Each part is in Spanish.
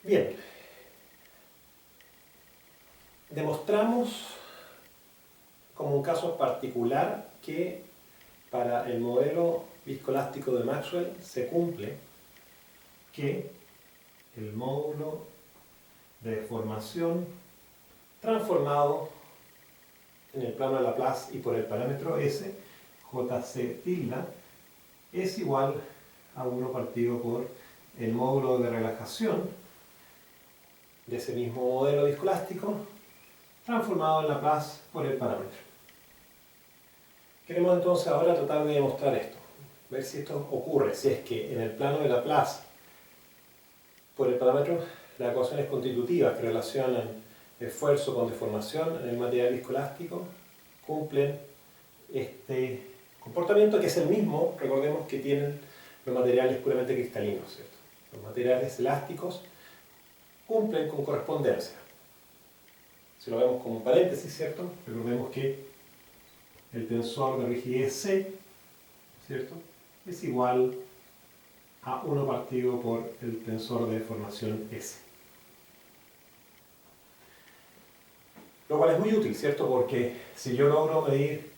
Bien, demostramos como un caso particular que para el modelo viscoelástico de Maxwell se cumple que el módulo de deformación transformado en el plano de Laplace y por el parámetro S, JC tilde, es igual a 1 partido por el módulo de relajación de ese mismo modelo viscoelástico transformado en Laplace por el parámetro. Queremos entonces ahora tratar de demostrar esto, ver si esto ocurre, si es que en el plano de Laplace por el parámetro las ecuaciones constitutivas que relacionan esfuerzo con deformación en el material viscoelástico cumplen este comportamiento que es el mismo, recordemos, que tienen los materiales puramente cristalinos, ¿cierto? Los materiales elásticos cumplen con correspondencia. Si lo vemos como un paréntesis, ¿cierto? Recordemos que el tensor de rigidez C, ¿cierto?, es igual a 1 partido por el tensor de deformación S. Lo cual es muy útil, ¿cierto? Porque si yo logro medir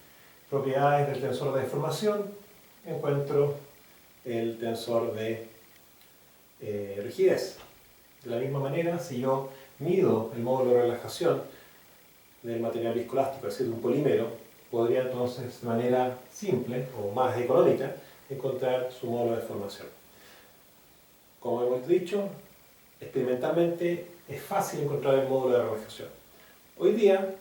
propiedades del tensor de deformación, encuentro el tensor de rigidez. De la misma manera, si yo mido el módulo de relajación del material viscoelástico, es decir, de un polímero, podría entonces de manera simple o más económica encontrar su módulo de deformación. Como hemos dicho, experimentalmente es fácil encontrar el módulo de relajación. Hoy día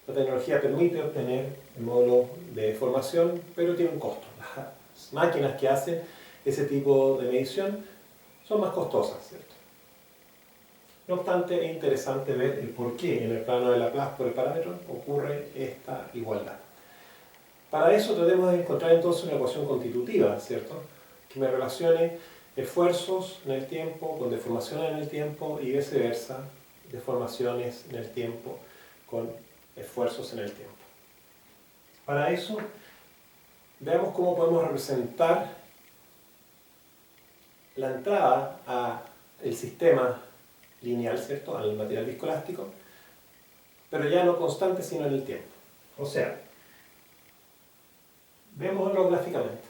la tecnología permite obtener el módulo de deformación, pero tiene un costo. Las máquinas que hacen ese tipo de medición son más costosas, ¿cierto? No obstante, es interesante ver el por qué en el plano de Laplace por el parámetro ocurre esta igualdad. Para eso tratemos de encontrar entonces una ecuación constitutiva, ¿cierto?, que me relacione esfuerzos en el tiempo con deformaciones en el tiempo y viceversa, deformaciones en el tiempo con esfuerzos en el tiempo. Para eso, veamos cómo podemos representar la entrada al sistema lineal, ¿cierto?, al material viscoelástico, pero ya no constante sino en el tiempo. O sea, vémoslo gráficamente.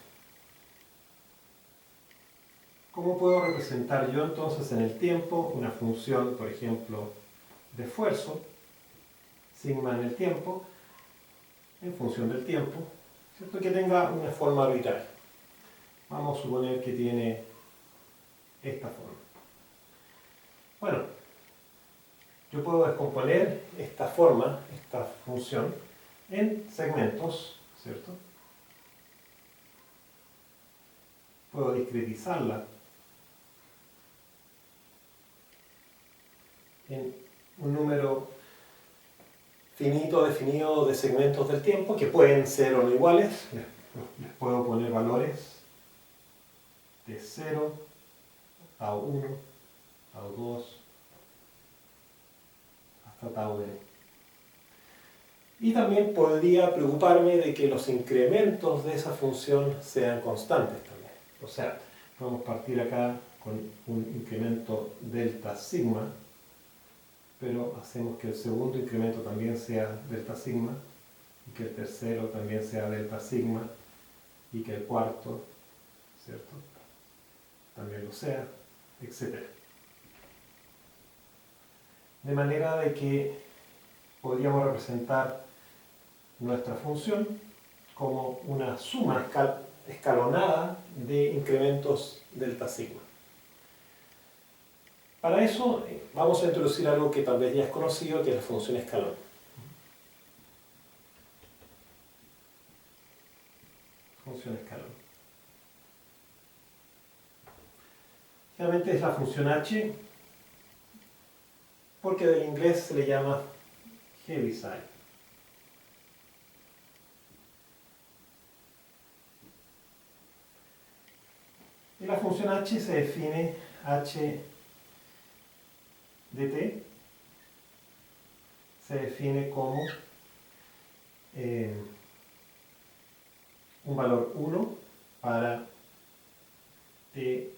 ¿Cómo puedo representar yo entonces en el tiempo una función, por ejemplo, de esfuerzo, sigma en el tiempo, en función del tiempo, ¿cierto?, que tenga una forma arbitraria? Vamos a suponer que tiene esta forma. Bueno, yo puedo descomponer esta forma, esta función, en segmentos, ¿cierto? Puedo discretizarla en un número finito definido de segmentos del tiempo, que pueden ser o no iguales. Les puedo poner valores de 0, tau 1, tau 2, hasta tau n. Y también podría preocuparme de que los incrementos de esa función sean constantes también. O sea, podemos partir acá con un incremento delta sigma, pero hacemos que el segundo incremento también sea delta sigma, y que el tercero también sea delta sigma, y que el cuarto, ¿cierto?, también lo sea, etc. De manera de que podríamos representar nuestra función como una suma escalonada de incrementos delta sigma. Para eso vamos a introducir algo que tal vez ya es conocido, que es la función escalón. Función escalón. Realmente es la función h, porque del inglés se le llama Heaviside. Y la función h se define h de t, se define como un valor 1 para t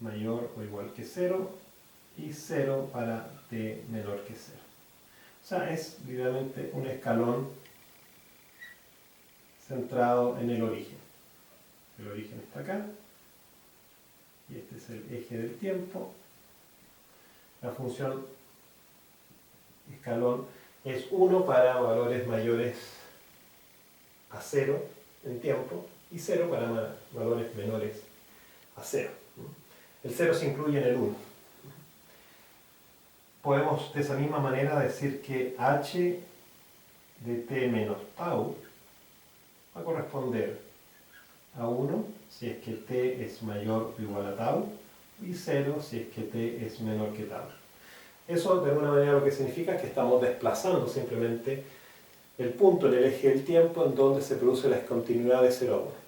mayor o igual que 0 y 0 para t menor que 0. O sea, es literalmente un escalón centrado en el origen. El origen está acá y este es el eje del tiempo. La función escalón es 1 para valores mayores a 0 en tiempo y 0 para valores menores a 0. El 0 se incluye en el 1. Podemos de esa misma manera decir que h de t menos tau va a corresponder a 1 si es que t es mayor o igual a tau y 0 si es que t es menor que tau. Eso de alguna manera lo que significa es que estamos desplazando simplemente el punto en el eje del tiempo en donde se produce la discontinuidad de 0 a 1.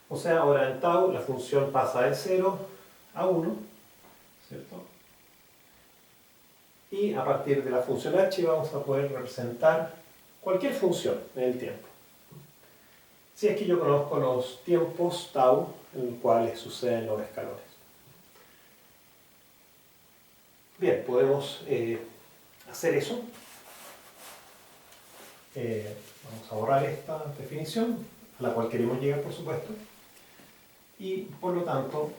O sea, ahora en tau la función pasa de 0 a 1, ¿cierto? Y a partir de la función h vamos a poder representar cualquier función en el tiempo. Si es que yo conozco los tiempos tau en los cuales suceden los escalones. Bien, podemos hacer eso. Vamos a borrar esta definición, a la cual queremos llegar, por supuesto. Y por lo tanto,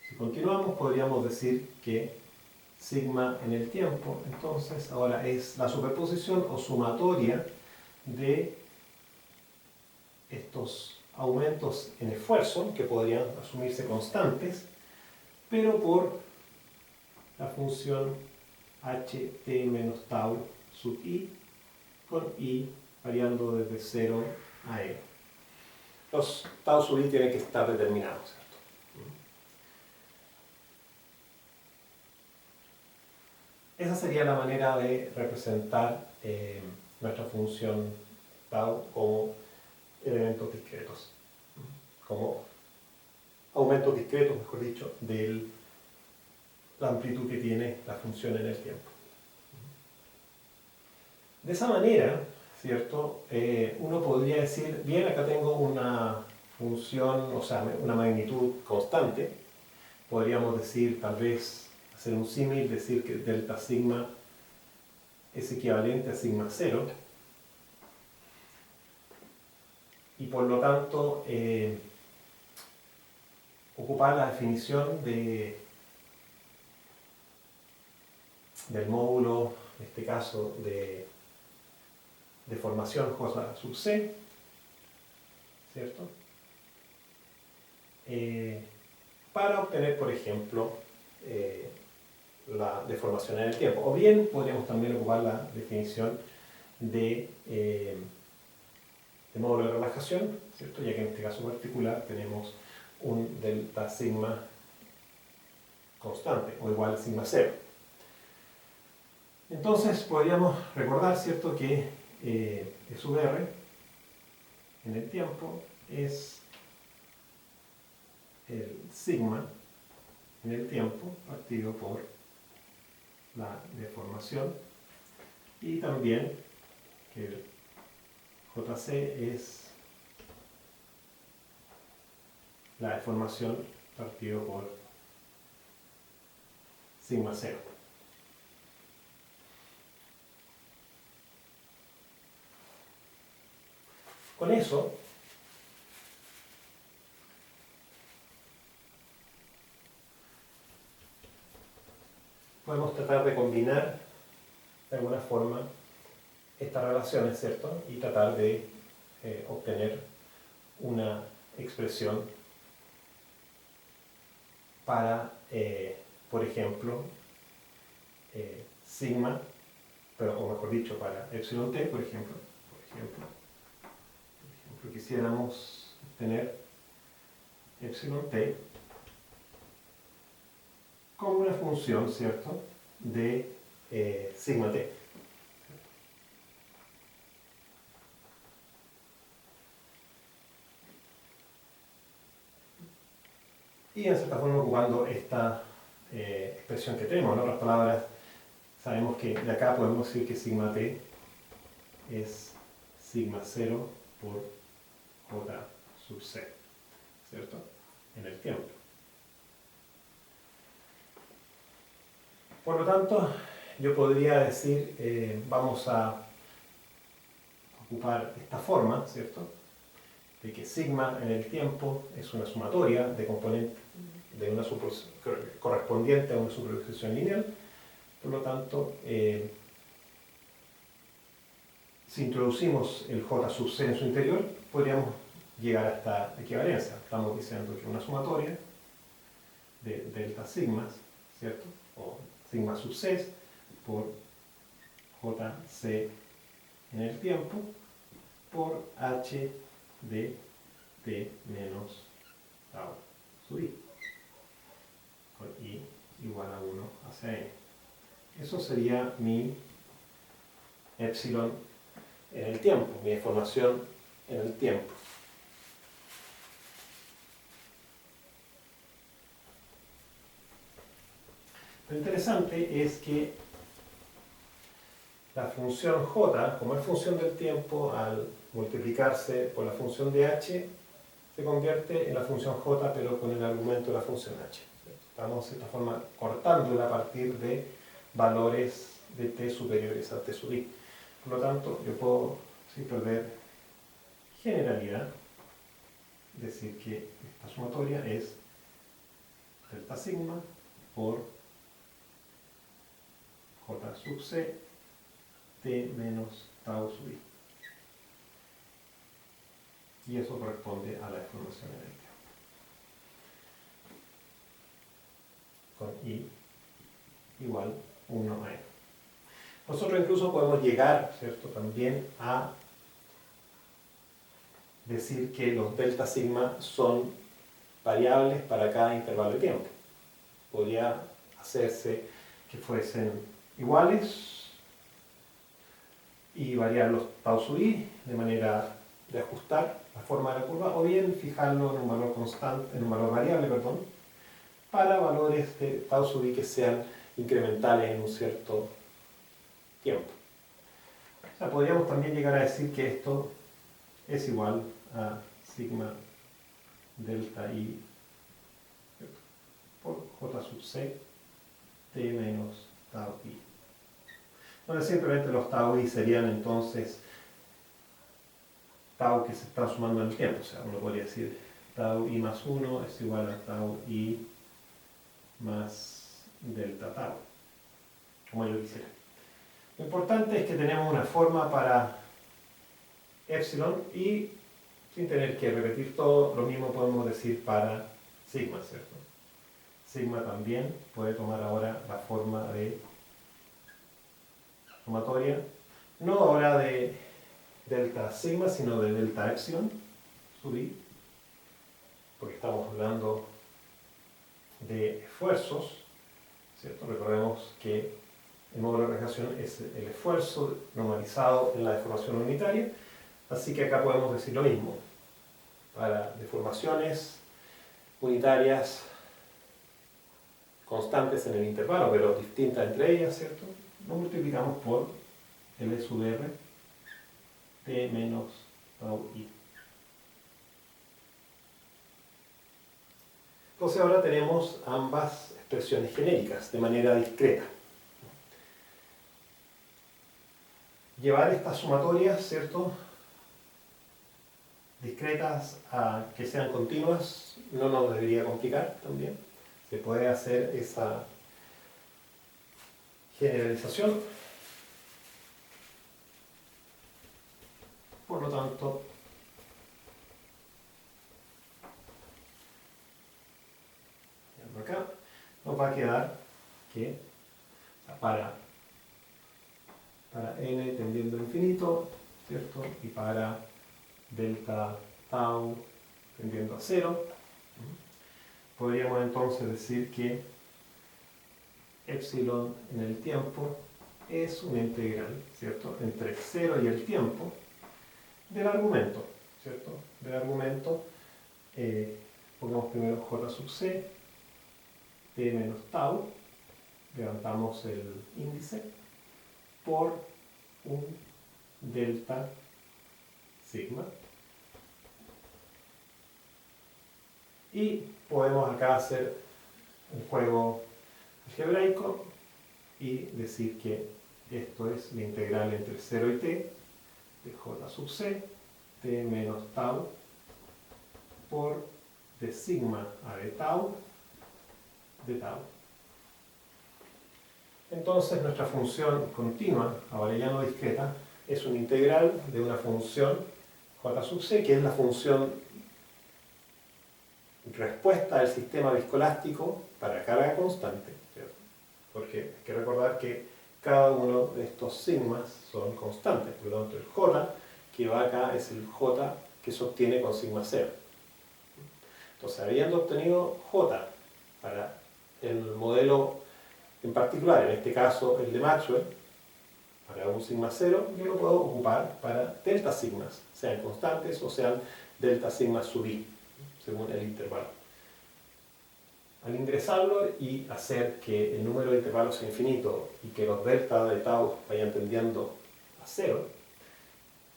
si continuamos, podríamos decir que sigma en el tiempo, entonces ahora es la superposición o sumatoria de estos aumentos en esfuerzo, que podrían asumirse constantes, pero por la función ht menos tau sub i, con i variando desde 0 a n. Los tau sub i tienen que estar determinados, ¿cierto? Esa sería la manera de representar nuestra función tau como elementos discretos, como aumentos discretos, mejor dicho, de la amplitud que tiene la función en el tiempo. De esa manera, ¿cierto? Uno podría decir, bien, acá tengo una función, o sea, una magnitud constante. Podríamos decir, tal vez, hacer un símil, decir que delta sigma es equivalente a sigma 0. Y por lo tanto, ocupar la definición del módulo, en este caso, de deformación J sub C, ¿cierto? Para obtener, por ejemplo, la deformación en el tiempo. O bien podríamos también ocupar la definición de módulo de relajación, ¿cierto? Ya que en este caso particular tenemos un delta sigma constante o igual a sigma 0. Entonces podríamos recordar, ¿cierto?, que E sub r en el tiempo es el sigma en el tiempo partido por la deformación, y también que el JC es la deformación partido por sigma 0. Con eso, podemos tratar de combinar de alguna forma estas relaciones, ¿cierto? Y tratar de obtener una expresión para, por ejemplo, sigma, pero, o mejor dicho, para epsilon t, por ejemplo, quisiéramos obtener epsilon t como una función, ¿cierto?, de sigma t. Y en cierta forma ocupando esta expresión que tenemos. En otras palabras, sabemos que de acá podemos decir que sigma t es sigma 0 por j sub c, ¿cierto? En el tiempo. Por lo tanto, yo podría decir, vamos a ocupar esta forma, ¿cierto? De que sigma en el tiempo es una sumatoria de componentes de una correspondiente a una superposición lineal. Por lo tanto, si introducimos el j sub c en su interior, podríamos llegar a esta equivalencia. Estamos diciendo que una sumatoria de delta sigmas, ¿cierto? O sigma sub c por jc en el tiempo por h de t menos tau sub i, con i igual a 1 hacia n. Eso sería mi epsilon en el tiempo, mi deformación en el tiempo. Lo interesante es que la función j, como es función del tiempo, al multiplicarse por la función de h, se convierte en la función j, pero con el argumento de la función h. Estamos de esta forma cortándola a partir de valores de t superiores a t sub i. Por lo tanto, yo puedo, sin perder generalidad, decir que esta sumatoria es delta sigma por j sub c t menos tau sub i. Y eso corresponde a la deformación en el tiempo. Con i igual 1 a n. Nosotros incluso podemos llegar, ¿cierto?, también a decir que los delta sigma son variables para cada intervalo de tiempo. Podría hacerse que fuesen iguales y variar los tau sub i de manera de ajustar la forma de la curva, o bien fijarlo en un valor constante, en un valor variable, perdón, para valores de tau sub i que sean incrementales en un cierto tiempo. O sea, podríamos también llegar a decir que esto es igual a sigma delta i por j sub c t menos tau i, donde simplemente los tau i serían entonces tau que se está sumando en el tiempo. O sea, uno podría decir tau i más 1 es igual a tau i más delta tau, como yo quisiera. Lo importante es que tenemos una forma para epsilon y sin tener que repetir todo, lo mismo podemos decir para sigma, ¿cierto? Sigma también puede tomar ahora la forma de sumatoria, no ahora de delta sigma, sino de delta epsilon sub i, porque estamos hablando de esfuerzos, ¿cierto? Recordemos que el módulo de relajación es el esfuerzo normalizado en la deformación unitaria, así que acá podemos decir lo mismo. Para deformaciones unitarias constantes en el intervalo, pero distintas entre ellas, ¿cierto? Lo multiplicamos por L sub r t menos tau i. Entonces ahora tenemos ambas expresiones genéricas de manera discreta. Llevar estas sumatorias, ¿cierto?, discretas a que sean continuas no nos debería complicar también. Se puede hacer esa generalización. Por lo tanto, acá nos va a quedar que para n tendiendo a infinito, ¿cierto?, y para delta tau tendiendo a 0, podríamos entonces decir que epsilon en el tiempo es una integral, ¿cierto?, entre 0 y el tiempo del argumento, ¿cierto? Del argumento, pongamos primero j sub c T menos tau, levantamos el índice, por un delta sigma. Y podemos acá hacer un juego algebraico y decir que esto es la integral entre 0 y t de j sub c, t menos tau por de sigma a de tau, de tau. Entonces nuestra función continua, aureliano discreta, es una integral de una función j sub c, que es la función respuesta del sistema viscoelástico para carga constante, ¿cierto? Porque hay que recordar que cada uno de estos sigmas son constantes, por lo tanto el j que va acá es el j que se obtiene con sigma 0. Entonces, habiendo obtenido j para el modelo en particular, en este caso el de Maxwell, para un sigma 0, yo lo puedo ocupar para delta sigmas, sean constantes o sean delta sigmas sub i, según el intervalo. Al ingresarlo y hacer que el número de intervalos sea infinito y que los delta de tau vayan tendiendo a 0,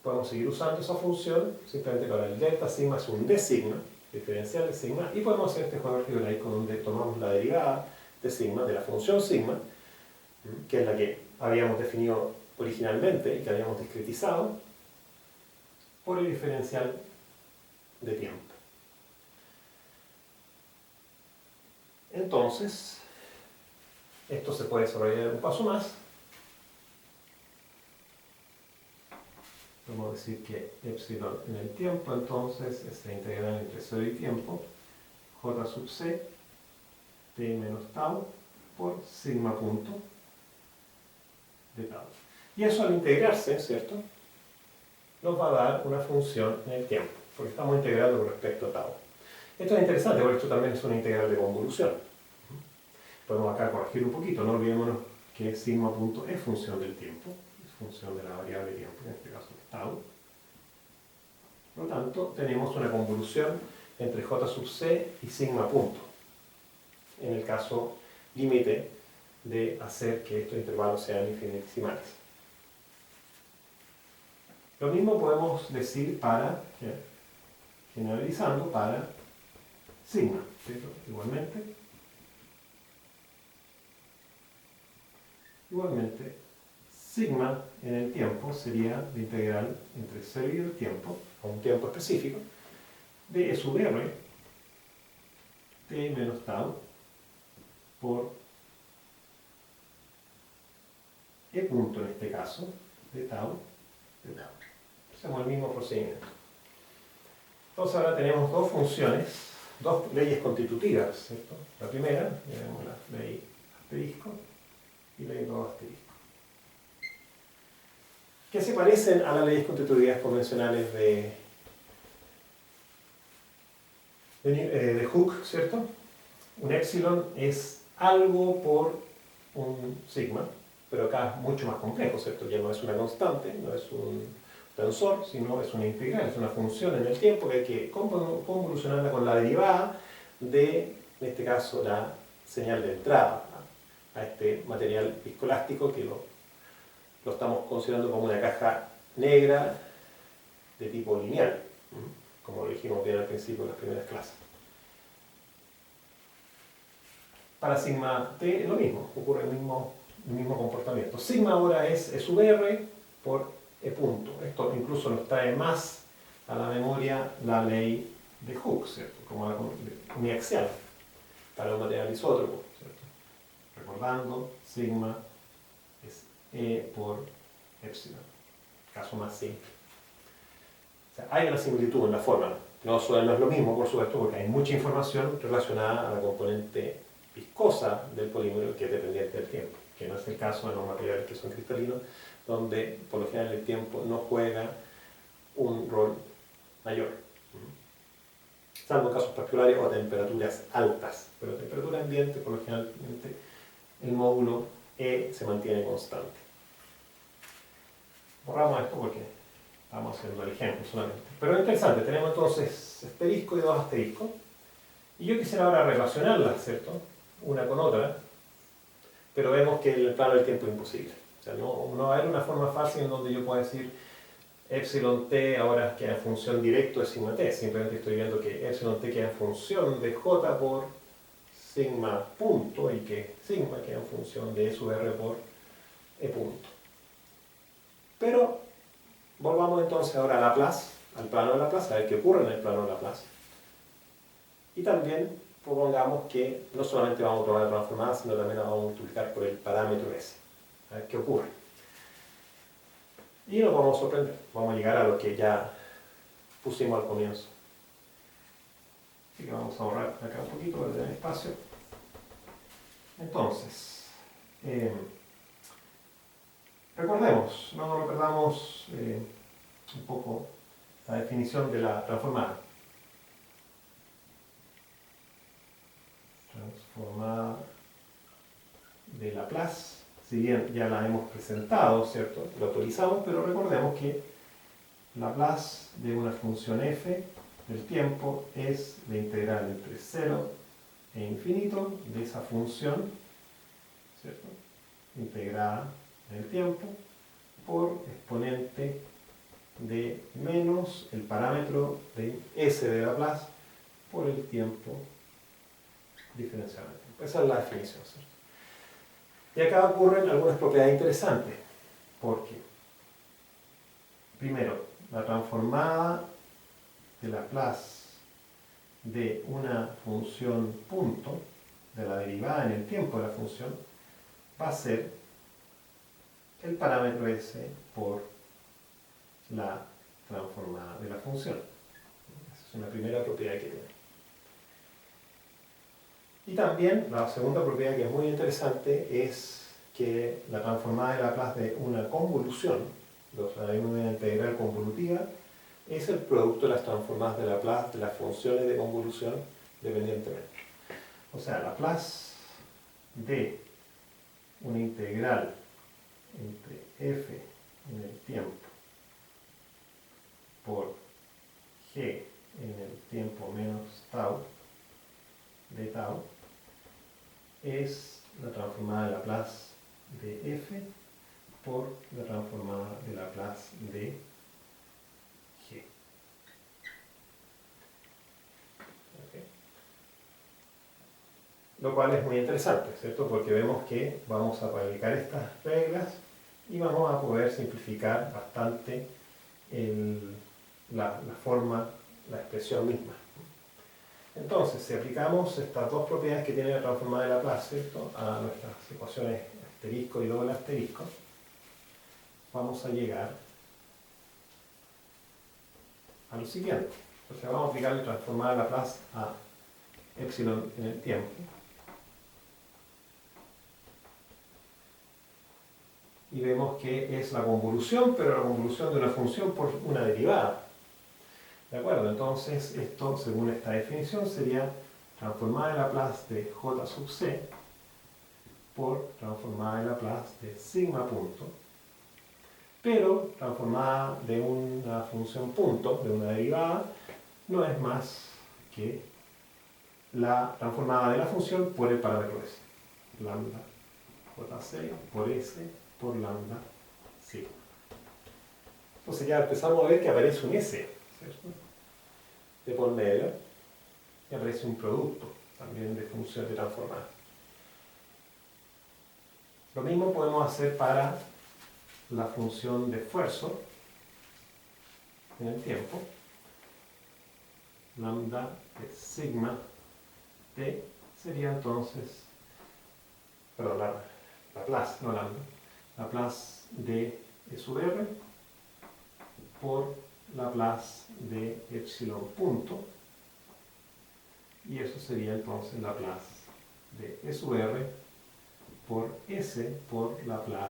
podemos seguir usando esa función, simplemente que ahora el delta sigma es un d sigma, diferencial de sigma, y podemos hacer este juego algebraico donde tomamos la derivada de sigma, de la función sigma, que es la que habíamos definido originalmente y que habíamos discretizado, por el diferencial de tiempo. Entonces, esto se puede desarrollar un paso más. Vamos a decir que epsilon en el tiempo, entonces, es la integral entre 0 y tiempo, j sub c, t menos tau, por sigma punto de tau. Y eso al integrarse, ¿cierto?, nos va a dar una función en el tiempo, porque estamos integrando con respecto a tau. Esto es interesante, porque esto también es una integral de convolución. Podemos acá corregir un poquito, no olvidémonos que sigma punto es función del tiempo, es función de la variable tiempo, en este caso tau. Por lo tanto, tenemos una convolución entre j sub c y sigma punto, en el caso límite de hacer que estos intervalos sean infinitesimales. Lo mismo podemos decir para, generalizando, para sigma, ¿cierto? Igualmente, sigma en el tiempo sería la integral entre 0 y el tiempo, a un tiempo específico, de e sub r, t menos tau, por e punto en este caso, de tau, de tau. Hacemos el mismo procedimiento. Entonces ahora tenemos dos funciones, dos leyes constitutivas, ¿cierto? La primera, tenemos la ley asterisco, y ley 2 asterisco, que se parecen a las leyes constitutivas convencionales de Hooke, ¿cierto? Un epsilon es algo por un sigma, pero acá es mucho más complejo, ¿cierto? Ya no es una constante, no es un tensor, sino es una integral, es una función en el tiempo que hay que convolucionarla con la derivada de, en este caso, la señal de entrada a este material viscoelástico que lo estamos considerando como una caja negra de tipo lineal, como lo dijimos bien al principio en las primeras clases. Para sigma t es lo mismo, ocurre el mismo comportamiento. Sigma ahora es e sub r por e punto. Esto incluso nos trae más a la memoria la ley de Hooke, ¿cierto? Como la uniaxial para un material isótropo, ¿cierto? Recordando, sigma es e por epsilon, caso más simple. O sea, hay una similitud en la forma, no es lo mismo, por supuesto, porque hay mucha información relacionada a la componente viscosa del polímero que es dependiente del tiempo, que no es el caso de los materiales que son cristalinos, donde por lo general el tiempo no juega un rol mayor, salvo en casos particulares o a temperaturas altas, pero a temperatura ambiente, por lo generalmente el módulo E se mantiene constante. Borramos esto porque estamos haciendo el ejemplo solamente. Pero es interesante, tenemos entonces asterisco y dos asteriscos. Y yo quisiera ahora relacionarlas, ¿cierto? una con otra, pero vemos que en el plano del tiempo es imposible. O sea, no va a haber una forma fácil en donde yo pueda decir epsilon t ahora queda en función directo de sigma t. Simplemente estoy viendo que epsilon t queda en función de j por sigma punto y que sigma queda en función de e sub r por e punto. Pero volvamos entonces ahora a Laplace, al plano de Laplace, a ver qué ocurre en el plano de Laplace. Y también propongamos que no solamente vamos a tomar la transformada, sino también la vamos a multiplicar por el parámetro S. A ver qué ocurre. Y nos vamos a sorprender. Vamos a llegar a lo que ya pusimos al comienzo. Así que vamos a borrar acá un poquito para tener espacio. Entonces, recordemos, no perdamos un poco la definición de la transformada. Transformada de Laplace, si bien ya la hemos presentado, ¿cierto? Lo autorizamos, pero recordemos que Laplace de una función f del tiempo es la integral entre 0 e infinito de esa función, ¿cierto? Integrada en el tiempo por exponente de menos el parámetro de s de Laplace por el tiempo diferencial. Esa es la definición, ¿cierto? Y acá ocurren algunas propiedades interesantes, porque, primero, la transformada de Laplace de una función punto, de la derivada en el tiempo de la función, va a ser el parámetro s por la transformada de la función. Esa es una primera propiedad que tiene. Y también la segunda propiedad que es muy interesante es que la transformada de Laplace de una convolución, o sea, de una integral convolutiva, es el producto de las transformadas de Laplace de las funciones de convolución dependientemente. O sea, Laplace de una integral entre f en el tiempo por g en el tiempo menos tau de tau es la transformada de Laplace de f por la transformada de Laplace de g. ¿Okay? Lo cual es muy interesante, ¿cierto? Porque vemos que vamos a aplicar estas reglas y vamos a poder simplificar bastante la forma, la expresión misma. Entonces, si aplicamos estas dos propiedades que tiene la transformada de Laplace, ¿cierto?, a nuestras ecuaciones asterisco y doble asterisco, vamos a llegar a lo siguiente. Entonces vamos a aplicar la transformada de Laplace a epsilon en el tiempo. Y vemos que es la convolución, pero la convolución de una función por una derivada. ¿De acuerdo? Entonces, esto, según esta definición, sería transformada de Laplace de j sub c por transformada de Laplace de sigma punto, pero transformada de una función punto, de una derivada, no es más que la transformada de la función por el parámetro s. Lambda jc por s por lambda sigma. Entonces ya empezamos a ver que aparece un s, ¿cierto?, de por medio, y aparece un producto también de función de transformada. Lo mismo podemos hacer para la función de esfuerzo en el tiempo. Lambda de sigma t sería entonces, perdón, Laplace, no lambda, Laplace de e sub r por Laplace de epsilon punto, y eso sería entonces Laplace de e sub r por s por Laplace